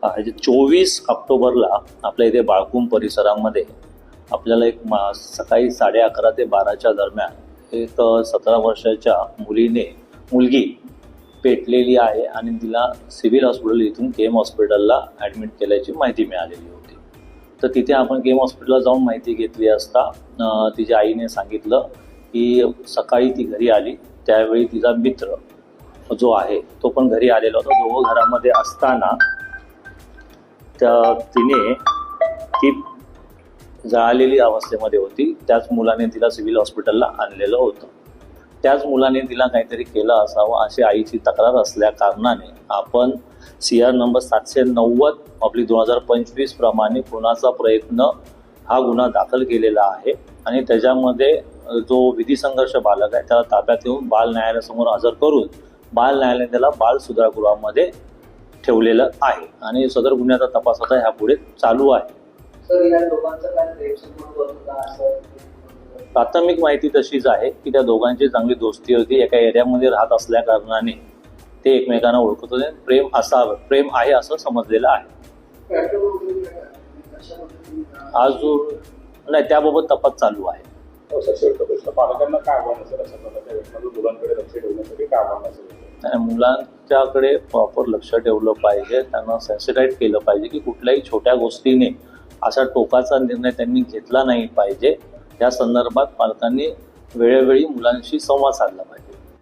24 ऑक्टोबरला आपल्या इथे बाळकुंभ परिसरामध्ये आपल्याला एक सकाळी 11:30 ते 12च्या दरम्यान एक 17 वर्षाच्या मुलगी पेटलेली आहे आणि तिला सिव्हिल हॉस्पिटल इथून केम हॉस्पिटलला ॲडमिट केल्याची माहिती मिळालेली होती. तर तिथे आपण केम हॉस्पिटलला जाऊन माहिती घेतली असता तिच्या आईने सांगितलं की सकाळी ती घरी आली त्यावेळी तिचा मित्र जो आहे तो पण घरी आलेला होता. दोघं घरामध्ये असताना तिने ती जळालेली अवस्थेमध्ये होती. त्याच मुलाने तिला सिव्हिल हॉस्पिटलला आणलेलं होतं. त्याच मुलाने तिला काहीतरी केलं असावं अशी आईची तक्रार असल्या कारणाने आपण CR नंबर 790/2025 प्रमाणे खुनाचा प्रयत्न हा गुन्हा दाखल केलेला आहे आणि त्याच्यामध्ये जो विधी संघर्ष बालक आहे त्याला ताब्यात घेऊन बाल न्यायालयासमोर हजर करून बाल न्यायालयाने त्याला बाल सुधारगृहामध्ये ठेवलेलं आहे आणि सदर गुन्ह्याचा तपास आता ह्यापुढे चालू आहे. प्राथमिक माहिती तशीच आहे की त्या दोघांची चांगली दोस्ती होती. एका एरियामध्ये राहत असल्या कारणाने ते एकमेकांना ओळखत होते. प्रेम आहे असं समजलेलं आहे. अजून नाही, त्याबाबत तपास चालू आहे. पालकांना काय आव्हान असेल अशा प्रकारच्या मुलांकडे लक्ष ठेवण्यासाठी काय आव्हान असेल? मुलांच्याकडे प्रॉपर लक्ष ठेवलं पाहिजे. त्यांना सेन्सिटाईज केलं पाहिजे की कुठल्याही छोट्या गोष्टीने असा टोकाचा निर्णय त्यांनी घेतला नाही पाहिजे. या संदर्भात पालकांनी वेळोवेळी मुलांशी संवाद साधला पाहिजे.